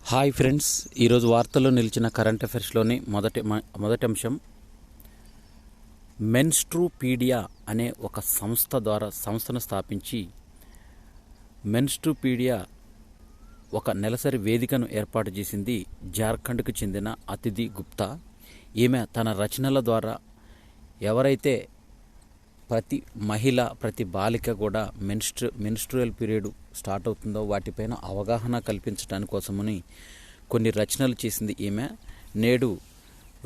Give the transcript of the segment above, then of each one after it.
Hi friends, ఈరోజు వార్తల్లో నిలిచిన కరెంట్ అఫైర్స్లోని మొదటి అంశం, మెన్స్ట్రూపీడియా అనే ఒక సంస్థను స్థాపించి మెన్స్ట్రూపీడియా ఒక నెలసరి వేదికను ఏర్పాటు చేసింది జార్ఖండ్కు చెందిన అతిథి గుప్తా. ఈమె తన రచనల ద్వారా ఎవరైతే ప్రతి మహిళ, ప్రతి బాలిక కూడా మెన్స్ట్రువల్ పీరియడ్ స్టార్ట్ అవుతుందో వాటిపైన అవగాహన కల్పించడానికి కోసమని కొన్ని రచనలు చేసింది ఈమె. నేడు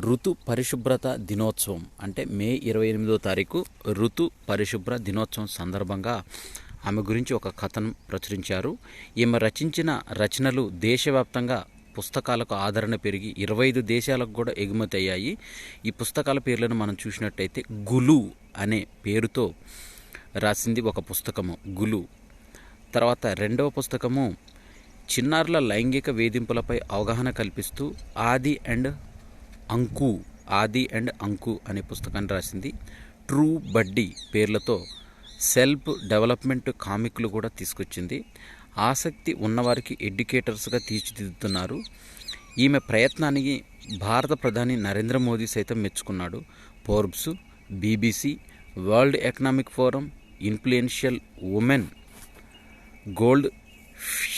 ఋతు పరిశుభ్రత దినోత్సవం అంటే మే 28వ తారీఖు ఋతు పరిశుభ్ర దినోత్సవం సందర్భంగా ఆమె గురించి ఒక కథను ప్రచురించారు. ఈమె రచించిన రచనలు దేశవ్యాప్తంగా పుస్తకాలకు ఆదరణ పెరిగి 25 దేశాలకు కూడా ఎగుమతి అయ్యాయి. ఈ పుస్తకాల పేర్లను మనం చూసినట్టయితే గులు అనే పేరుతో రాసింది ఒక పుస్తకము గులు. తర్వాత రెండవ పుస్తకము చిన్నారుల లైంగిక వేధింపులపై అవగాహన కల్పిస్తూ ఆది అండ్ అంకు అనే పుస్తకాన్ని రాసింది. ట్రూ బడ్డీ పేర్లతో సెల్ఫ్ డెవలప్మెంట్ కామిక్లు కూడా తీసుకొచ్చింది. ఆసక్తి ఉన్నవారికి ఎడ్యుకేటర్స్గా తీర్చిదిద్దుతున్నారు. ఈమె ప్రయత్నానికి భారత ప్రధాని నరేంద్ర మోదీ సైతం మెచ్చుకున్నాడు. Forbes, BBC, World Economic Forum, influential women gold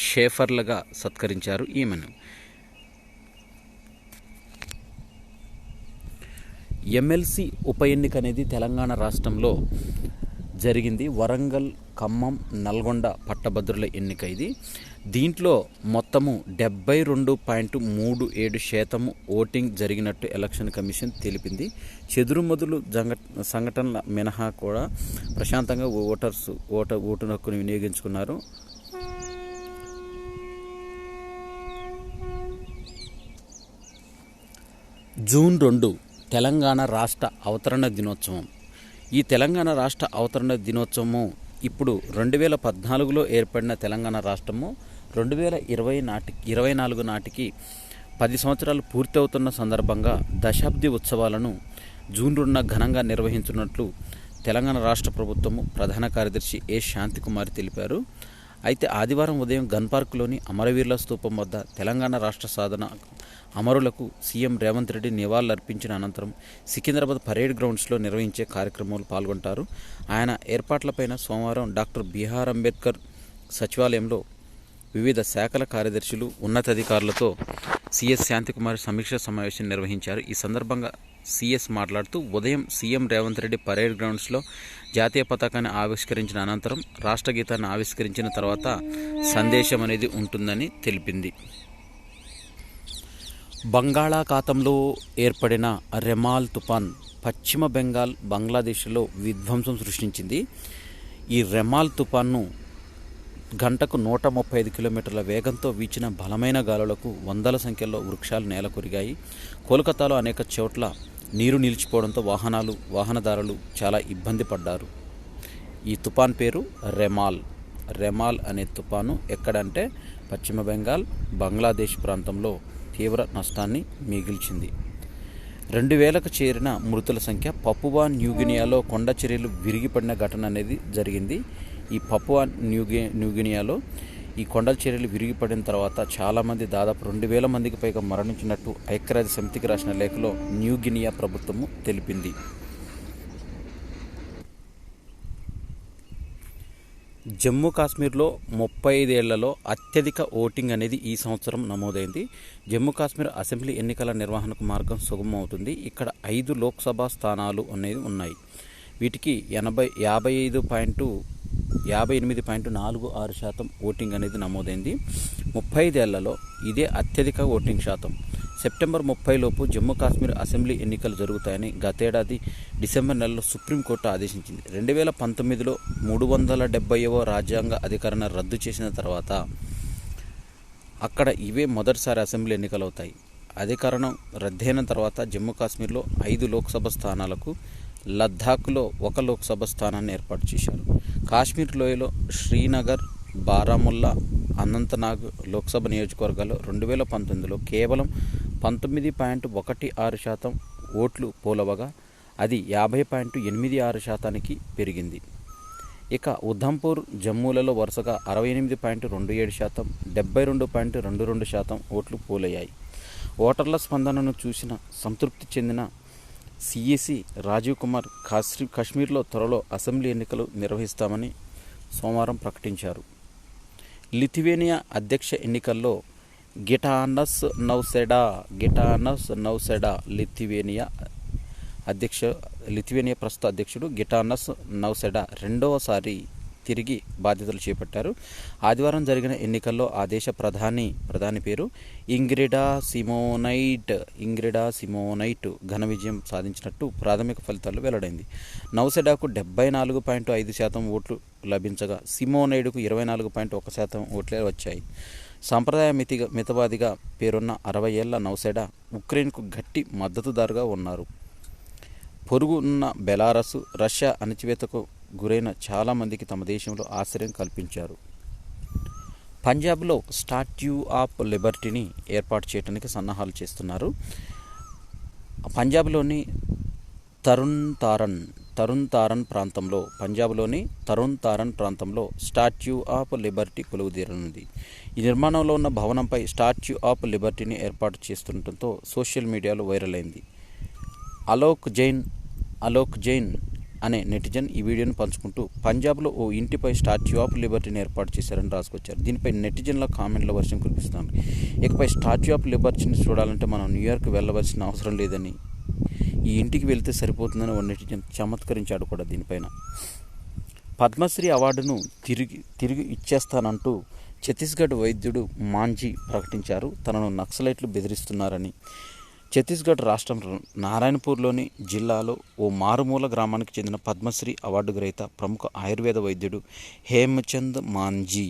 షేఫర్లుగా సత్కరించారు ఈమెను. MLC ఉప ఎన్నిక అనేది తెలంగాణ రాష్ట్రంలో జరిగింది. వరంగల్, ఖమ్మం, నల్గొండ పట్టభద్రుల ఎన్నిక ఇది. దీంట్లో మొత్తము 72.37% ఓటింగ్ జరిగినట్టు ఎలక్షన్ కమిషన్ తెలిపింది. చెదురుమదులు సంఘటనల మినహా కూడా ప్రశాంతంగా ఓటు హక్కును వినియోగించుకున్నారు. జూన్ 2 తెలంగాణ రాష్ట్ర అవతరణ దినోత్సవం. ఈ తెలంగాణ రాష్ట్ర అవతరణ దినోత్సవము ఇప్పుడు 2014లో ఏర్పడిన తెలంగాణ రాష్ట్రము 2024 నాటికి 10 సంవత్సరాలు పూర్తవుతున్న సందర్భంగా దశాబ్ది ఉత్సవాలను జూన్ 2న ఘనంగా నిర్వహించున్నట్లు తెలంగాణ రాష్ట్ర ప్రభుత్వము ప్రధాన కార్యదర్శి ఏ శాంతికుమారి తెలిపారు. అయితే ఆదివారం ఉదయం గన్ పార్కులోని అమరవీరుల స్తూపం వద్ద తెలంగాణ రాష్ట్ర సాధన అమరులకు సీఎం రేవంత్ రెడ్డి నివాళులర్పించిన అనంతరం సికింద్రాబాద్ పరేడ్ గ్రౌండ్స్లో నిర్వహించే కార్యక్రమంలో పాల్గొంటారు. ఆయన ఏర్పాట్లపైన సోమవారం డాక్టర్ బిఆర్ అంబేద్కర్ సచివాలయంలో వివిధ శాఖల కార్యదర్శులు, ఉన్నతాధికారులతో సిఎస్ శాంతికుమారి సమీక్ష సమావేశం నిర్వహించారు. ఈ సందర్భంగా సిఎస్ మాట్లాడుతూ ఉదయం సీఎం రేవంత్ రెడ్డి పరేడ్ గ్రౌండ్స్లో జాతీయ పతాకాన్ని ఆవిష్కరించిన అనంతరం రాష్ట్ర గీతాన్ని ఆవిష్కరించిన తర్వాత సందేశం అనేది ఉంటుందని తెలిపింది. బంగాళాఖాతంలో ఏర్పడిన రెమాల్ తుఫాన్ పశ్చిమ బెంగాల్, బంగ్లాదేశ్లో విధ్వంసం సృష్టించింది. ఈ రెమాల్ తుఫాన్ను గంటకు 135 కిలోమీటర్ల వేగంతో వీచిన బలమైన గాలులకు వందల సంఖ్యలో వృక్షాలు నేలకొరిగాయి. కోల్కతాలో అనేక చోట్ల నీరు నిలిచిపోవడంతో వాహనదారులు చాలా ఇబ్బంది పడ్డారు. ఈ తుఫాన్ పేరు రెమాల్ అనే తుఫాను ఎక్కడంటే పశ్చిమ బెంగాల్, బంగ్లాదేశ్ ప్రాంతంలో తీవ్ర నష్టాన్ని మిగిల్చింది. 2000కు చేరిన మృతుల సంఖ్య. పపువా న్యూగినియాలో కొండ చర్యలు విరిగిపడిన ఘటన అనేది జరిగింది. ఈ పపువా న్యూగినియాలో ఈ కొండల చర్యలు విరిగిపడిన తర్వాత చాలామంది, దాదాపు 2000 మందికి పైగా మరణించినట్టు ఐక్యరాజ్య సమితికి రాసిన లేఖలో న్యూగినియా ప్రభుత్వము తెలిపింది. జమ్మూ కాశ్మీర్లో 35 ఏళ్లలో అత్యధిక ఓటింగ్ అనేది ఈ సంవత్సరం నమోదైంది. జమ్మూ కాశ్మీర్ అసెంబ్లీ ఎన్నికల నిర్వహణకు మార్గం సుగమం అవుతుంది. ఇక్కడ 5 లోక్సభ స్థానాలు అనేది ఉన్నాయి. వీటికి 58.46% ఓటింగ్ అనేది నమోదైంది. 35 ఏళ్లలో ఇదే అత్యధిక ఓటింగ్ శాతం. సెప్టెంబర్ 30 లోపు జమ్మూ కాశ్మీర్ అసెంబ్లీ ఎన్నికలు జరుగుతాయని గతేడాది డిసెంబర్ నెలలో సుప్రీంకోర్టు ఆదేశించింది. 2019లో 370వ రాజ్యాంగ అధికరణ రద్దు చేసిన తర్వాత అక్కడ ఇవే మొదటిసారి అసెంబ్లీ ఎన్నికలు అవుతాయి. అధికరణం రద్దయిన తర్వాత జమ్మూ కాశ్మీర్లో 5 లోక్సభ స్థానాలకు, లద్దాఖ్లో 1 లోక్సభ స్థానాన్ని ఏర్పాటు చేశారు. కాశ్మీర్ లోయలో శ్రీనగర్, బారాముల్లా, అనంతనాగ్ లోక్సభ నియోజకవర్గాల్లో 2019లో కేవలం 19.16% ఓట్లు పోలవగా అది 50.86%కి పెరిగింది. ఇక ఉధంపూర్, జమ్మూలలో వరుసగా 68.27%, 72.22% ఓట్లు పోలయ్యాయి. ఓటర్ల స్పందనను చూసిన సంతృప్తి చెందిన సిఈసి రాజీవ్ కుమార్ కాశ్మీర్లో త్వరలో అసెంబ్లీ ఎన్నికలు నిర్వహిస్తామని సోమవారం ప్రకటించారు. లిథువేనియా అధ్యక్ష ఎన్నికల్లో గిటానస్ నౌసెడా లిథువేనియా ప్రస్తుత అధ్యక్షుడు గిటానస్ నౌసెడా రెండవసారి తిరిగి బాధ్యతలు చేపట్టారు. ఆదివారం జరిగిన ఎన్నికల్లో ఆ దేశ ప్రధాని పేరు ఇంగ్రిడా సిమోనైట్ ఘన విజయం సాధించినట్టు ప్రాథమిక ఫలితాల్లో వెల్లడైంది. నౌసెడాకు 74.5% ఓట్లు లభించగా సిమోనైడ్కు 24.1% ఓట్లే వచ్చాయి. సాంప్రదాయ మితవాదిగా పేరున్న 60 ఏళ్ల నౌసెడా ఉక్రెయిన్కు గట్టి మద్దతుదారుగా ఉన్నారు. పొరుగు ఉన్న బెలారస్, రష్యా అణచివేతకు గురైన చాలామందికి తమ దేశంలో ఆశ్రయం కల్పించారు. పంజాబ్లో స్టాట్యూ ఆఫ్ లిబర్టీని ఏర్పాటు చేయడానికి సన్నాహాలు చేస్తున్నారు. పంజాబ్లోని తరుణ్ తారన్ ప్రాంతంలో స్టాట్యూ ఆఫ్ లిబర్టీ కొలువుదీరనుంది. ఈ నిర్మాణంలో ఉన్న భవనంపై స్టాట్యూ ఆఫ్ లిబర్టీని ఏర్పాటు చేస్తుండటంతో సోషల్ మీడియాలో వైరల్ అయింది. అలోక్ జైన్ అనే నెటిజన్ ఈ వీడియోను పంచుకుంటూ పంజాబ్లో ఓ ఇంటిపై స్టాట్యూ ఆఫ్ లిబర్టీని ఏర్పాటు చేశారని రాసుకొచ్చారు. దీనిపై నెటిజన్ల కామెంట్ల వర్షం కురిపిస్తున్నారు. ఇకపై స్టాట్యూ ఆఫ్ లిబర్టీని చూడాలంటే మనం న్యూయార్క్ వెళ్ళవలసిన అవసరం లేదని, ఈ ఇంటికి వెళ్తే సరిపోతుందని ఓ నెటిజన్ చమత్కరించాడు కూడా. దీనిపైన పద్మశ్రీ అవార్డును తిరిగి ఇచ్చేస్తానంటూ ఛత్తీస్గఢ్ వైద్యుడు మాంజీ ప్రకటించారు. తనను నక్సలైట్లు బెదిరిస్తున్నారని. ఛత్తీస్గఢ్ రాష్ట్రం నారాయణపూర్లోని జిల్లాలో ఓ మారుమూల గ్రామానికి చెందిన పద్మశ్రీ అవార్డు గ్రహీత ప్రముఖ ఆయుర్వేద వైద్యుడు హేమ్చంద్ మాంజీ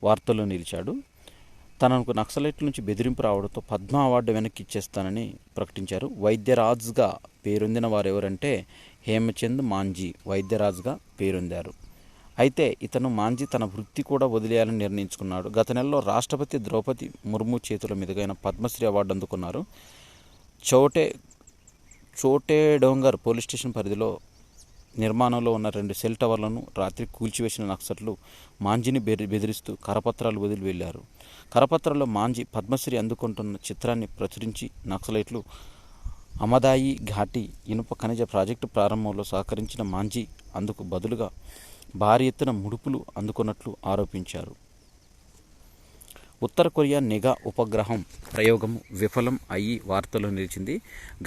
వార్తల్లో నిలిచాడు. తనకు నక్సలైట్ల నుంచి బెదిరింపు రావడంతో పద్మ అవార్డు వెనక్కి ఇచ్చేస్తానని ప్రకటించారు. వైద్యరాజ్గా పేరొందిన వారెవరంటే హేమ్చంద్ మాంజీ వైద్యరాజ్గా పేరొందారు. అయితే ఇతను మాంజీ తన వృత్తి కూడా వదిలేయాలని నిర్ణయించుకున్నాడు. గత నెలలో రాష్ట్రపతి ద్రౌపది ముర్ము చేతుల మీదుగా ఆయన పద్మశ్రీ అవార్డు అందుకున్నారు. చోటేడోంగర్ పోలీస్ స్టేషన్ పరిధిలో నిర్మాణంలో ఉన్న 2 సెల్ టవర్లను రాత్రి కూల్చివేసిన నక్సట్లు మాంజీని బెదిరిస్తూ కరపత్రాలు వదిలి వెళ్లారు. కరపత్రాల్లో మాంజీ పద్మశ్రీ అందుకుంటున్న చిత్రాన్ని ప్రచురించి నక్సలైట్లు అమదాయి ఘాటి ఇనుప ఖనిజ ప్రాజెక్టు ప్రారంభంలో సహకరించిన మాంజీ అందుకు బదులుగా భారీ ఎత్తున ముడుపులు అందుకున్నట్లు ఆరోపించారు. ఉత్తర కొరియా నిఘా ఉపగ్రహం ప్రయోగం విఫలం అయ్యి వార్తల్లో నిలిచింది.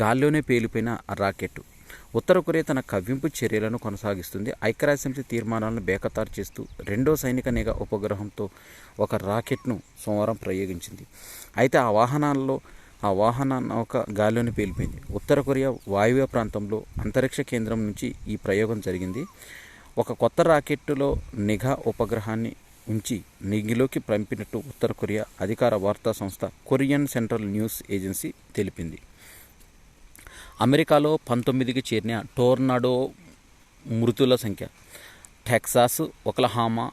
గాల్లోనే పేలిపోయిన రాకెట్. ఉత్తర కొరియా తన కవ్వింపు చర్యలను కొనసాగిస్తుంది. ఐక్యరాజ్యసమితి తీర్మానాలను బేఖతారు చేస్తూ రెండో సైనిక నిఘా ఉపగ్రహంతో ఒక రాకెట్ను సోమవారం ప్రయోగించింది. అయితే ఆ వాహన నౌక గాల్లోనే పేలిపోయింది. ఉత్తర కొరియా వాయువ్య ప్రాంతంలో అంతరిక్ష కేంద్రం నుంచి ఈ ప్రయోగం జరిగింది. ఒక కొత్త రాకెట్టులో నిఘా ఉపగ్రహాన్ని ఉంచి నింగిలోకి పంపినట్టు ఉత్తర కొరియా అధికార వార్తా సంస్థ కొరియన్ సెంట్రల్ న్యూస్ ఏజెన్సీ తెలిపింది. అమెరికాలో 19కి చేరిన టోర్నాడో మృతుల సంఖ్య. టెక్సాస్, ఒక్లహామా,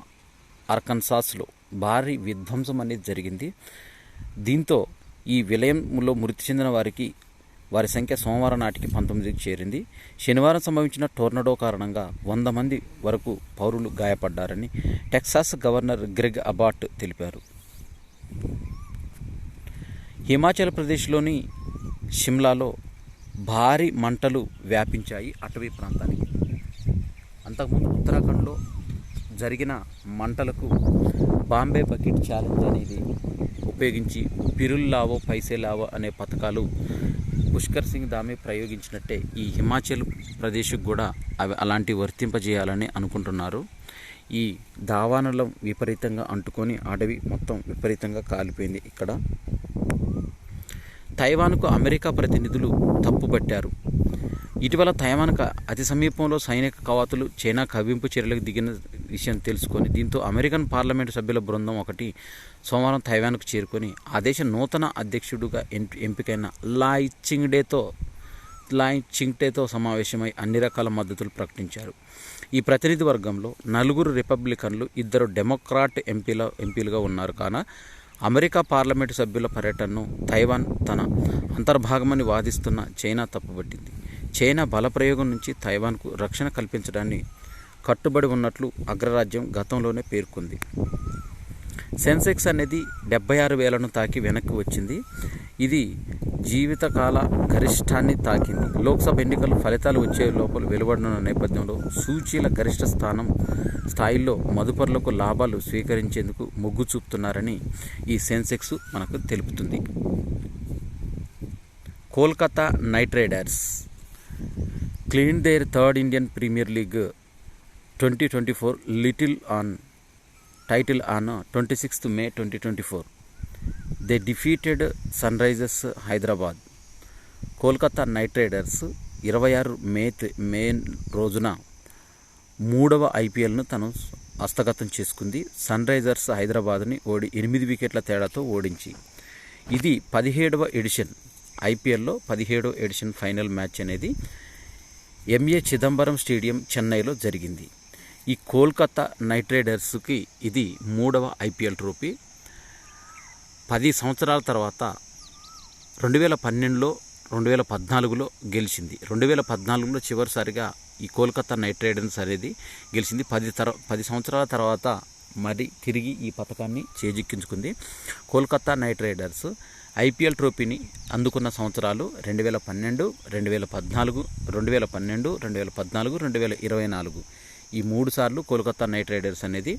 ఆర్కన్సాస్లో భారీ విధ్వంసం అనేది జరిగింది. దీంతో ఈ విలయంలో మృతి చెందిన వారి సంఖ్య సోమవారం నాటికి 19కి చేరింది. శనివారం సంభవించిన టోర్నడో కారణంగా 100 మంది వరకు పౌరులు గాయపడ్డారని టెక్సాస్ గవర్నర్ గ్రెగ్ అబాట్ తెలిపారు. హిమాచల్ ప్రదేశ్లోని షిమ్లాలో భారీ మంటలు వ్యాపించాయి అటవీ ప్రాంతానికి. అంతకుముందు ఉత్తరాఖండ్లో జరిగిన మంటలకు బాంబే బకెట్ ఛాలెంజ్ అనేది ఉపయోగించి పిరుల్ లావో పైసే లావో అనే పథకాలు పుష్కర్ సింగ్ ధామీ ప్రయోగించినట్టే ఈ హిమాచల్ ప్రదేశ్కు కూడా అలాంటివి వర్తింపజేయాలని అనుకుంటున్నారు. ఈ దావానలం విపరీతంగా అంటుకొని అడవి మొత్తం విపరీతంగా కాలిపోయింది. ఇక్కడ తైవాన్కు అమెరికా ప్రతినిధులు తప్పుపట్టారు. ఇటీవల తైవాన్కు అతి సమీపంలో సైనిక కవాతులు చైనా కవ్వింపు చర్యలకు దిగిన విషయం తెలుసుకొని దీంతో అమెరికన్ పార్లమెంటు సభ్యుల బృందం ఒకటి సోమవారం తైవాన్కు చేరుకొని ఆ దేశ నూతన అధ్యక్షుడిగా ఎంపికైన లాయ్ చింగ్టేతో సమావేశమై అన్ని రకాల మద్దతులు ప్రకటించారు. ఈ ప్రతినిధి వర్గంలో 4 రిపబ్లికన్లు, 2 డెమోక్రాట్ ఎంపీలుగా ఉన్నారు. కాన అమెరికా పార్లమెంటు సభ్యుల పర్యటనను తైవాన్ తన అంతర్భాగమని వాదిస్తున్న చైనా తప్పుపట్టింది. చైనా బలప్రయోగం నుంచి తైవాన్కు రక్షణ కల్పించడాన్ని కట్టుబడి ఉన్నట్లు అగ్రరాజ్యం గతంలోనే పేర్కొంది. సెన్సెక్స్ అనేది 76,000ను తాకి వెనక్కి వచ్చింది. ఇది జీవితకాల గరిష్టాన్ని తాకింది. లోక్సభ ఎన్నికల ఫలితాలు వచ్చే లోపల వెలువడనున్న నేపథ్యంలో సూచీల గరిష్ట స్థాయిల్లో మదుపరులకు లాభాలు స్వీకరించేందుకు మొగ్గు చూపుతున్నారని ఈ సెన్సెక్స్ మనకు తెలుపుతుంది. Kolkata Knight Riders cleaned their third Indian Premier League 2024 title on 26th May 2024. They defeated Sunrisers Hyderabad. Kolkata Knight riders 26 మే రోజున 3వ ఐపీఎల్ను తను హస్తగతం చేసుకుంది. సన్ రైజర్స్ హైదరాబాద్ని 8 వికెట్ల తేడాతో ఓడించి. ఇది 17వ ఎడిషన్, ఐపీఎల్లో 17వ ఎడిషన్ ఫైనల్ మ్యాచ్ అనేది ఎంఏ చిదంబరం స్టేడియం చెన్నైలో జరిగింది. ఈ కోల్కతా నైట్ రైడర్స్కి ఇది 3వ ఐపీఎల్ ట్రోఫీ. 10 సంవత్సరాల తర్వాత 2012లో 2014లో గెలిచింది. 2014లో చివరిసారిగా ఈ కోల్కతా నైట్ రైడర్స్ అనేది గెలిచింది. 10 సంవత్సరాల తర్వాత మరి తిరిగి ఈ పథకాన్ని చేజిక్కించుకుంది. కోల్కతా నైట్ రైడర్స్ ఐపీఎల్ ట్రోఫీని అందుకున్న సంవత్సరాలు 2012, 2014, 2012, 2014, 2024. ఈ 3 సార్లు కోల్కతా నైట్ రైడర్స్ అనేది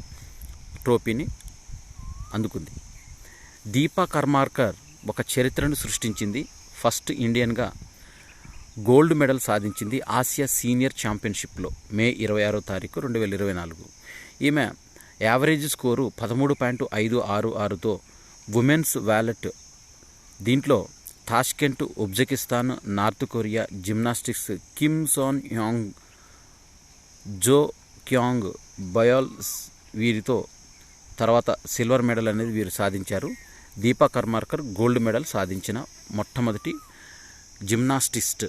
ట్రోఫీని అందుకుంది. దీపా కర్మాకర్ ఒక చరిత్రను సృష్టించింది. ఫస్ట్ ఇండియన్గా గోల్డ్ మెడల్ సాధించింది ఆసియా సీనియర్ ఛాంపియన్షిప్లో మే 26వ తారీఖు 2024. ఈమె యావరేజ్ స్కోరు 13.566తో ఉమెన్స్ వాలెట్. దీంట్లో Tashkent, Uzbekistan, North Korea gymnastics Kim Son Yang, Jo Kyong Byol వీరితో తర్వాత సిల్వర్ మెడల్ అనేది వీరు సాధించారు. దీపా కర్మాకర్ గోల్డ్ మెడల్ సాధించిన మొట్టమొదటి gymnast.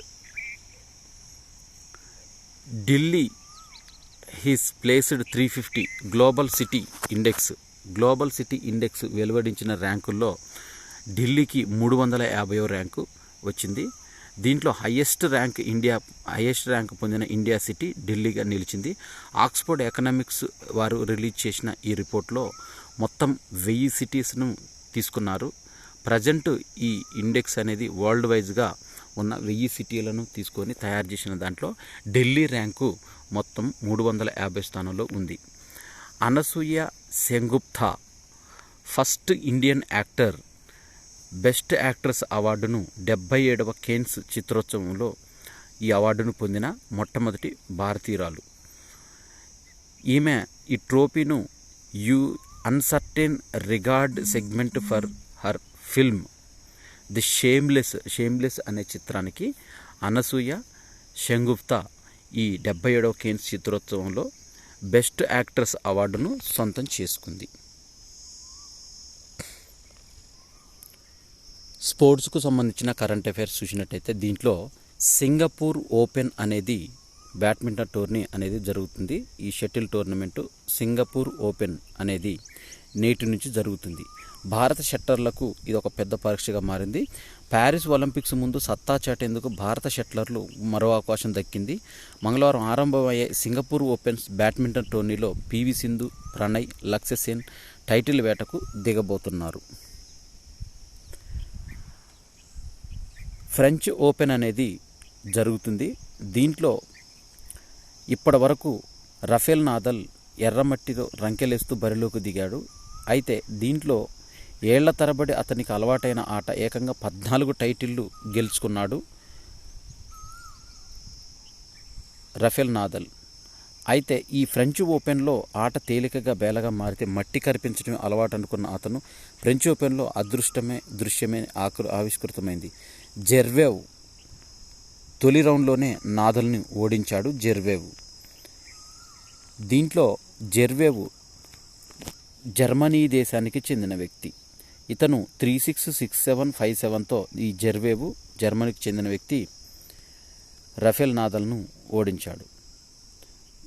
Delhi has placed 350 global city index వెలువడించిన ర్యాంకుల్లో ఢిల్లీకి 350వ ర్యాంకు వచ్చింది. దీంట్లో హైయెస్ట్ ర్యాంక్ పొందిన ఇండియా సిటీ ఢిల్లీగా నిలిచింది. ఆక్స్ఫర్డ్ ఎకనామిక్స్ వారు రిలీజ్ చేసిన ఈ రిపోర్ట్లో మొత్తం 1000 సిటీస్ను తీసుకున్నారు. ప్రజెంట్ ఈ ఇండెక్స్ అనేది వరల్డ్ వైజ్గా ఉన్న 1000 సిటీలను తీసుకొని తయారు చేసిన దాంట్లో ఢిల్లీ ర్యాంకు మొత్తం 350 స్థానంలో ఉంది. Anasuya Sengupta first Indian actor best actress అవార్డును 77వ కేన్స్ చిత్రోత్సవంలో ఈ అవార్డును పొందిన మొట్టమొదటి భారతీయురాలు. ఈమె ఈ ట్రోఫీను Un Certain Regard segment for her film the shameless అనే చిత్రానికి అనసూయ సెన్గుప్తా ఈ 77వ కేన్స్ చిత్రోత్సవంలో బెస్ట్ యాక్ట్రెస్ అవార్డును సొంతం చేసుకుంది. స్పోర్ట్స్కు సంబంధించిన కరెంట్ అఫైర్స్ చూసినట్టయితే దీంట్లో సింగపూర్ ఓపెన్ అనేది బ్యాడ్మింటన్ టోర్నీ అనేది జరుగుతుంది. ఈ షటిల్ టోర్నమెంటు సింగపూర్ ఓపెన్ అనేది నేటి నుంచి జరుగుతుంది. భారత షట్లర్లకు ఇది ఒక పెద్ద పరీక్షగా మారింది. ప్యారిస్ ఒలింపిక్స్ ముందు సత్తా చాటేందుకు భారత షట్లర్లు మరో అవకాశం దక్కింది. మంగళవారం ఆరంభమయ్యే సింగపూర్ ఓపెన్ బ్యాడ్మింటన్ టోర్నీలో పివి సింధు, ప్రణయ్, లక్ష్య సేన్ టైటిల్ వేటకు దిగబోతున్నారు. ఫ్రెంచ్ ఓపెన్ అనేది జరుగుతుంది. దీంట్లో ఇప్పటి వరకు రఫేల్ నాదల్ ఎర్రమట్టిలో రంకెలేస్తూ బరిలోకి దిగాడు. అయితే దీంట్లో ఏళ్ల తరబడి అతనికి అలవాటైన ఆట ఏకంగా 14 టైటిళ్లు గెలుచుకున్నాడు రఫేల్ నాదల్. అయితే ఈ ఫ్రెంచ్ ఓపెన్లో ఆట తేలికగా బేలగా మారితే మట్టి కరిపించడమే అలవాటు అనుకున్న అతను ఫ్రెంచ్ ఓపెన్లో దృశ్యమే ఆవిష్కృతమైంది. జెర్వేవ్ తొలి రౌండ్లోనే నాదల్ని ఓడించాడు. దీంట్లో జెర్వేవ్ జర్మనీ దేశానికి చెందిన వ్యక్తి. ఇతను 3-6, 6-7, 5-7తో ఈ జర్మనీకి చెందిన వ్యక్తి రఫేల్ నాదల్ను ఓడించాడు.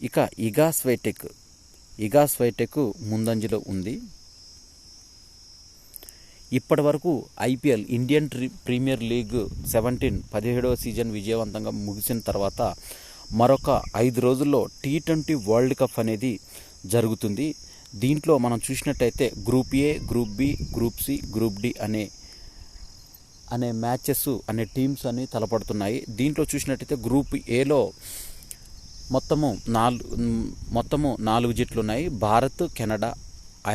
ఇక ఇగా స్వైటెక్ ముందంజలో ఉంది. ఇప్పటి వరకు ఐపీఎల్ ఇండియన్ ప్రీమియర్ లీగ్ 17వ సీజన్ విజయవంతంగా ముగిసిన తర్వాత మరొక 5 రోజుల్లో T20 వరల్డ్ కప్ అనేది జరుగుతుంది. దీంట్లో మనం చూసినట్టయితే group A, group B, group C, group D అనే మ్యాచెస్ అనే టీమ్స్ అని తలపడుతున్నాయి. దీంట్లో చూసినట్టయితే గ్రూప్ ఏలో మొత్తము 4 జట్లు ఉన్నాయి. Bharat, Canada,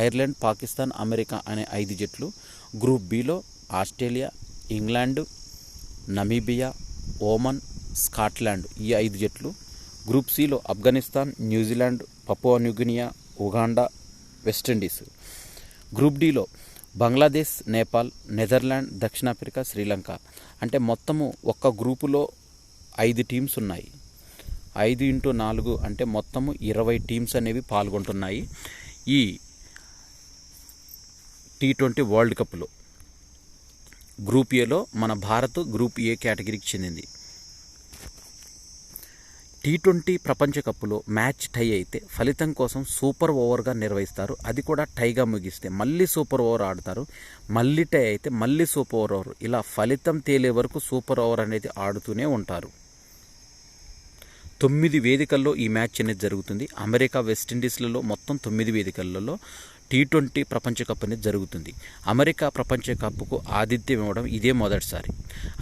Ireland, Pakistan, America అనే 5 జట్లు. Group below Australia, England, Namibia, ఓమన్, Scotland ఈ 5 జట్లు. గ్రూప్ సిలో Afghanistan, New Zealand, Papua New Guinea, Uganda, West Indies. Group డిలో Bangladesh, Nepal, Netherland, దక్షిణాఫ్రికా, శ్రీలంక. అంటే మొత్తము ఒక్క గ్రూపులో 5 టీమ్స్ ఉన్నాయి. 5x4 అంటే మొత్తము 20 టీమ్స్ అనేవి పాల్గొంటున్నాయి ఈ T20 వరల్డ్ కప్లో. గ్రూప్ ఏలో మన భారత్ గ్రూప్ ఏ కేటగిరీకి చెందింది. T20 ప్రపంచ కప్లో మ్యాచ్ టై అయితే ఫలితం కోసం సూపర్ ఓవర్గా నిర్వహిస్తారు. అది కూడా టైగా ముగిస్తే మళ్ళీ సూపర్ ఓవర్ ఆడతారు. మళ్ళీ టై అయితే మళ్ళీ సూపర్ ఓవర్, ఇలా ఫలితం తేలే వరకు సూపర్ ఓవర్ అనేది ఆడుతూనే ఉంటారు. 9 వేదికల్లో ఈ మ్యాచ్ అనేది జరుగుతుంది. అమెరికా, వెస్టిండీస్లలో మొత్తం 9 వేదికలలో T20 ప్రపంచ కప్ అనేది జరుగుతుంది. అమెరికా ప్రపంచ కప్కు ఆతిథ్యం ఇవ్వడం ఇదే మొదటిసారి.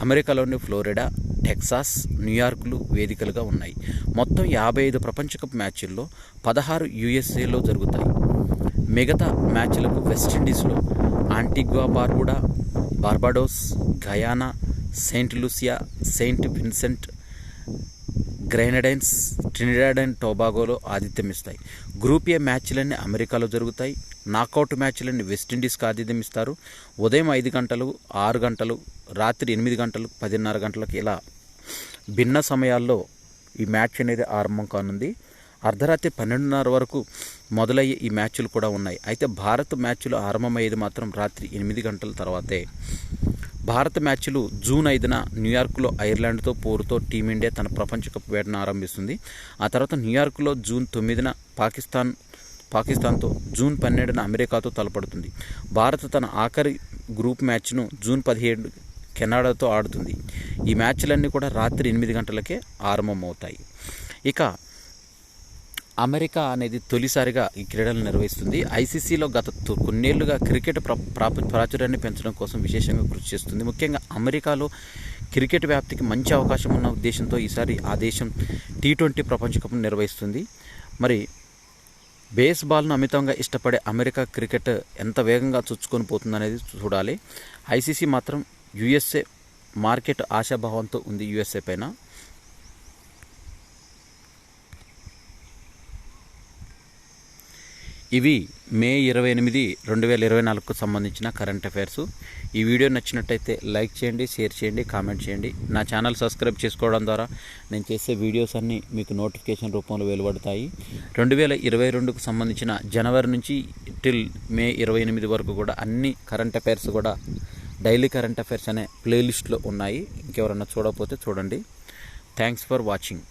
అమెరికాలోని ఫ్లోరిడా, టెక్సాస్, న్యూయార్క్లు వేదికలుగా ఉన్నాయి. మొత్తం 55 ప్రపంచ కప్ మ్యాచ్ల్లో 16 యుఎస్ఏలో జరుగుతాయి. మిగతా మ్యాచ్లకు వెస్టిండీస్లో Antigua, Barbados, Guyana, Saint Lucia, Saint Vincent, Grenadines, Trinidad and టొబాగోలో ఆతిథ్యం ఇస్తాయి. గ్రూప్ ఏ మ్యాచ్లన్నీ అమెరికాలో జరుగుతాయి. నాకౌట్ మ్యాచ్లన్నీ వెస్టిండీస్కి ఆతిథ్యం ఇస్తారు. ఉదయం 5 గంటలు, 6 గంటలు, రాత్రి 8 గంటలు, 10:30 గంటలకు ఇలా భిన్న సమయాల్లో ఈ మ్యాచ్ అనేది ఆరంభం కానుంది. అర్ధరాత్రి 12:30 వరకు మొదలయ్యే ఈ మ్యాచ్లు కూడా ఉన్నాయి. అయితే భారత్ మ్యాచ్లు ఆరంభమయ్యేది మాత్రం రాత్రి 8 గంటల తర్వాతే. భారత మ్యాచ్లు జూన్ 5న న్యూయార్క్లో ఐర్లాండ్తో పోరుతో టీమిండియా తన ప్రపంచ కప్ వేటను ఆరంభిస్తుంది. ఆ తర్వాత న్యూయార్క్లో జూన్ 9న పాకిస్తాన్తో, జూన్ 12న అమెరికాతో తలపడుతుంది. భారత్ తన ఆఖరి గ్రూప్ మ్యాచ్ను జూన్ 17 కెనడాతో ఆడుతుంది. ఈ మ్యాచ్లన్నీ కూడా రాత్రి 8 గంటలకే ఆరంభమవుతాయి. ఇక అమెరికా అనేది తొలిసారిగా ఈ క్రీడలు నిర్వహిస్తుంది. ఐసీసీలో గత కొన్నేళ్లుగా క్రికెట్ ప్రాచుర్యాన్ని పెంచడం కోసం విశేషంగా కృషి చేస్తుంది. ముఖ్యంగా అమెరికాలో క్రికెట్ వ్యాప్తికి మంచి అవకాశం ఉన్న ఉద్దేశంతో ఈసారి ఆ దేశం T20 ప్రపంచ కప్ను నిర్వహిస్తుంది. మరి బేస్బాల్ను అమితంగా ఇష్టపడే అమెరికా క్రికెట్ ఎంత వేగంగా చొచ్చుకొని పోతుందనేది చూడాలి. ఐసీసీ మాత్రం యుఎస్ఏ మార్కెట్ ఆశాభావంతో ఉంది యుఎస్ఏ పైన. ఇవి మే 28, 2024కు సంబంధించిన కరెంట్ అఫైర్స్. ఈ వీడియో నచ్చినట్టయితే లైక్ చేయండి, షేర్ చేయండి, కామెంట్ చేయండి. నా ఛానల్ సబ్స్క్రైబ్ చేసుకోవడం ద్వారా నేను చేసే వీడియోస్ అన్నీ మీకు నోటిఫికేషన్ రూపంలో వెలువడతాయి. 2022కు సంబంధించిన జనవరి నుంచి టిల్ మే 28 వరకు కూడా అన్ని కరెంట్ అఫైర్స్ కూడా డైలీ కరెంట్ అఫైర్స్ అనే ప్లేలిస్ట్లో ఉన్నాయి. ఇంకెవరన్నా చూడకపోతే చూడండి. Thanks for watching.